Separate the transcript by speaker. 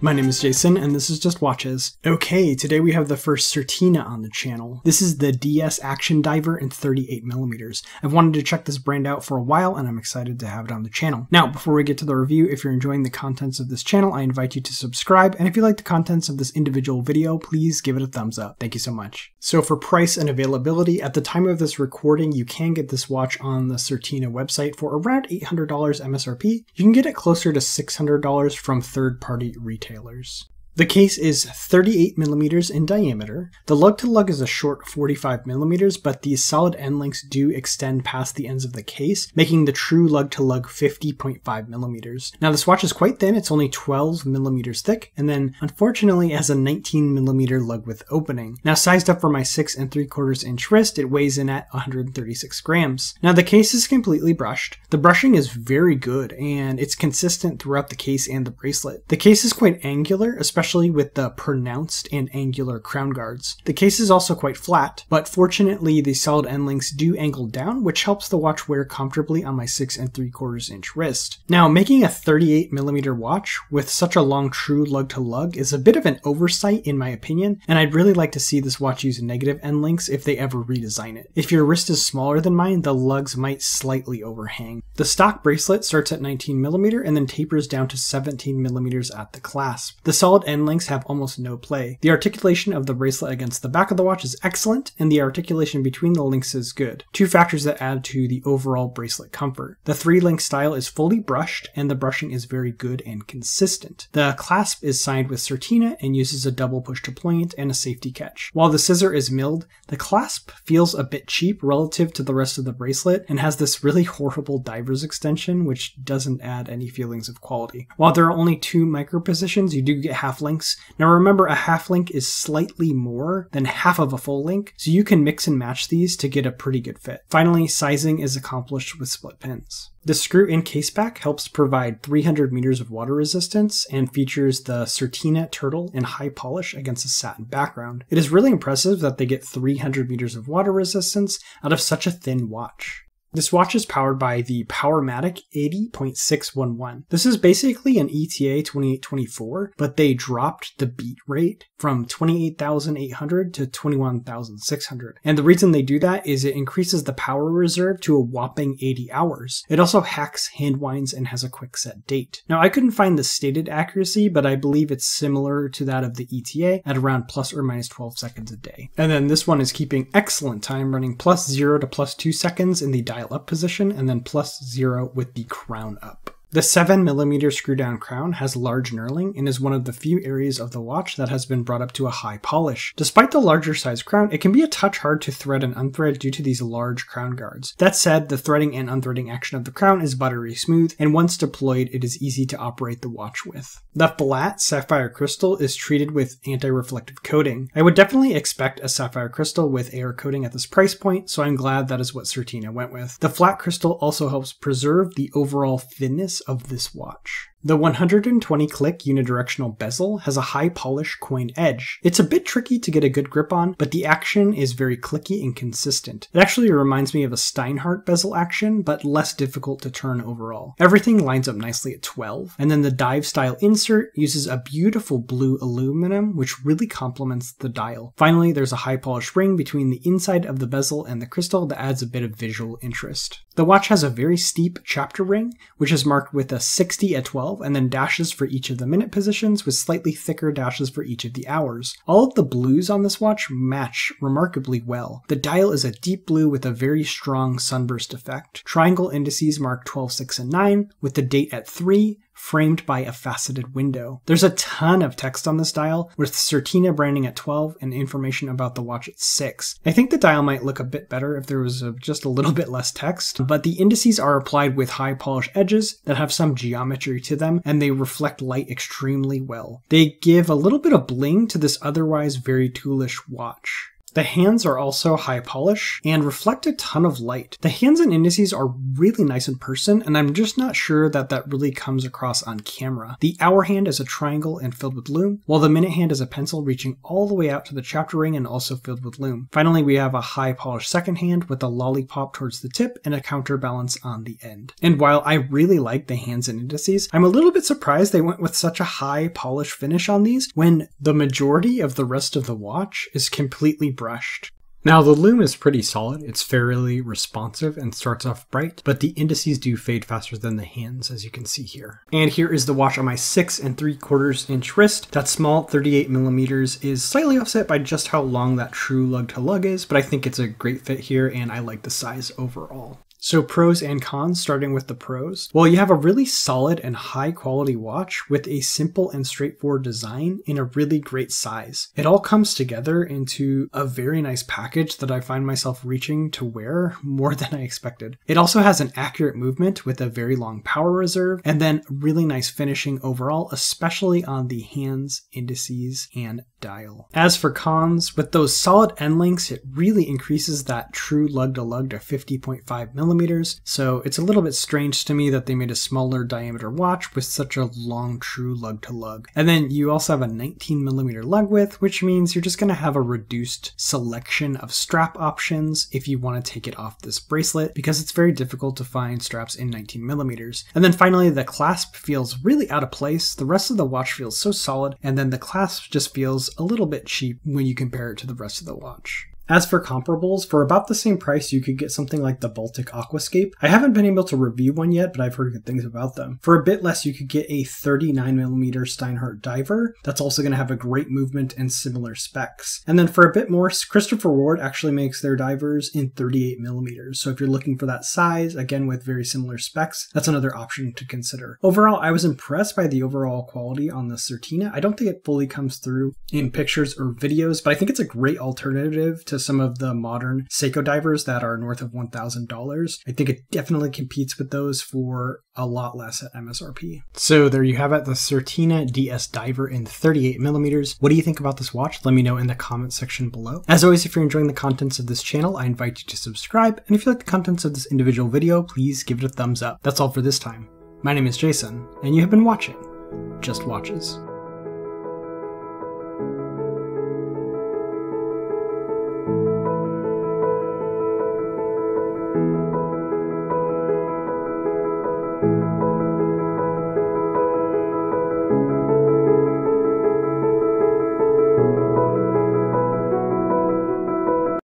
Speaker 1: My name is Jason, and this is Just Watches. Okay, today we have the first Certina on the channel. This is the DS Action Diver in 38mm. I've wanted to check this brand out for a while, and I'm excited to have it on the channel. Now, before we get to the review, if you're enjoying the contents of this channel, I invite you to subscribe, and if you like the contents of this individual video, please give it a thumbs up. Thank you so much. So for price and availability, at the time of this recording, you can get this watch on the Certina website for around $800 MSRP. You can get it closer to $600 from third-party retailers. The case is 38mm in diameter. The lug-to-lug is a short 45mm, but these solid end links do extend past the ends of the case, making the true lug-to-lug 50.5mm. Now this watch is quite thin, it's only 12mm thick, and then unfortunately it has a 19mm lug width opening. Now sized up for my 6 3/4 inch wrist, it weighs in at 136 grams. Now the case is completely brushed. The brushing is very good, and it's consistent throughout the case and the bracelet. The case is quite angular, especially with the pronounced and angular crown guards. The case is also quite flat, but fortunately the solid end links do angle down, which helps the watch wear comfortably on my 6 3/4 inch wrist. Now, making a 38mm watch with such a long true lug-to-lug is a bit of an oversight in my opinion, and I'd really like to see this watch use negative end links if they ever redesign it. If your wrist is smaller than mine, the lugs might slightly overhang. The stock bracelet starts at 19mm and then tapers down to 17mm at the clasp. The solid end links have almost no play. The articulation of the bracelet against the back of the watch is excellent, and the articulation between the links is good. Two factors that add to the overall bracelet comfort. The 3-link style is fully brushed, and the brushing is very good and consistent. The clasp is signed with Certina and uses a double push-to-point and a safety catch. While the scissor is milled, the clasp feels a bit cheap relative to the rest of the bracelet and has this really horrible diver's extension, which doesn't add any feelings of quality. While there are only 2 micro positions, you do get half links. Now remember, a half link is slightly more than half of a full link, so you can mix and match these to get a pretty good fit. Finally, sizing is accomplished with split pins. The screw-in caseback helps provide 300 meters of water resistance and features the Certina turtle in high polish against a satin background. It is really impressive that they get 300 meters of water resistance out of such a thin watch. This watch is powered by the Powermatic 80.611. This is basically an ETA 2824, but they dropped the beat rate from 28,800 to 21,600. And the reason they do that is it increases the power reserve to a whopping 80 hours. It also hacks hand winds and has a quick set date. Now I couldn't find the stated accuracy, but I believe it's similar to that of the ETA at around plus or minus 12 seconds a day. And then this one is keeping excellent time, running +0 to +2 seconds in the dial up position and then +0 with the crown up. The 7mm screw-down crown has large knurling and is one of the few areas of the watch that has been brought up to a high polish. Despite the larger size crown, it can be a touch hard to thread and unthread due to these large crown guards. That said, the threading and unthreading action of the crown is buttery smooth, and once deployed, it is easy to operate the watch with. The flat sapphire crystal is treated with anti-reflective coating. I would definitely expect a sapphire crystal with air coating at this price point, so I'm glad that is what Certina went with. The flat crystal also helps preserve the overall thinness of this watch. The 120-click unidirectional bezel has a high polish coin edge. It's a bit tricky to get a good grip on, but the action is very clicky and consistent. It actually reminds me of a Steinhardt bezel action, but less difficult to turn overall. Everything lines up nicely at 12, and then the dive style insert uses a beautiful blue aluminum, which really complements the dial. Finally, there's a high polish ring between the inside of the bezel and the crystal that adds a bit of visual interest. The watch has a very steep chapter ring, which is marked with a 60 at 12, and then dashes for each of the minute positions with slightly thicker dashes for each of the hours. All of the blues on this watch match remarkably well. The dial is a deep blue with a very strong sunburst effect. Triangle indices mark 12, 6, and 9, with the date at 3, framed by a faceted window. There's a ton of text on this dial, with Certina branding at 12 and information about the watch at 6. I think the dial might look a bit better if there was just a little bit less text, but the indices are applied with high polish edges that have some geometry to them, and they reflect light extremely well. They give a little bit of bling to this otherwise very toolish watch. The hands are also high polish and reflect a ton of light. The hands and indices are really nice in person, and I'm just not sure that that really comes across on camera. The hour hand is a triangle and filled with lume, while the minute hand is a pencil reaching all the way out to the chapter ring and also filled with lume. Finally, we have a high polished second hand with a lollipop towards the tip and a counterbalance on the end. And while I really like the hands and indices, I'm a little bit surprised they went with such a high polish finish on these when the majority of the rest of the watch is completely brushed. Now the lume is pretty solid, it's fairly responsive and starts off bright, but the indices do fade faster than the hands, as you can see here. And here is the watch on my 6 3/4 inch wrist. That small 38mm is slightly offset by just how long that true lug to lug is, but I think it's a great fit here and I like the size overall. So pros and cons, starting with the pros. Well, you have a really solid and high quality watch with a simple and straightforward design in a really great size. It all comes together into a very nice package that I find myself reaching to wear more than I expected. It also has an accurate movement with a very long power reserve, and then really nice finishing overall, especially on the hands, indices, and dial. As for cons, with those solid end links, it really increases that true lug to lug to 50.5mm, so it's a little bit strange to me that they made a smaller diameter watch with such a long true lug to lug. And then you also have a 19mm lug width, which means you're just going to have a reduced selection of strap options if you want to take it off this bracelet, because it's very difficult to find straps in 19mm. And then finally, the clasp feels really out of place. The rest of the watch feels so solid, and then the clasp just feels a little bit cheap when you compare it to the rest of the watch. As for comparables, for about the same price, you could get something like the Baltic Aquascape. I haven't been able to review one yet, but I've heard good things about them. For a bit less, you could get a 39mm Steinhardt diver. That's also going to have a great movement and similar specs. And then for a bit more, Christopher Ward actually makes their divers in 38mm. So if you're looking for that size, again with very similar specs, that's another option to consider. Overall, I was impressed by the overall quality on the Certina. I don't think it fully comes through in pictures or videos, but I think it's a great alternative to some of the modern Seiko divers that are north of $1,000. I think it definitely competes with those for a lot less at MSRP. So there you have it, the Certina DS diver in 38mm. What do you think about this watch? Let me know in the comments section below. As always, if you're enjoying the contents of this channel, I invite you to subscribe. And if you like the contents of this individual video, please give it a thumbs up. That's all for this time. My name is Jason, and you have been watching Just Watches.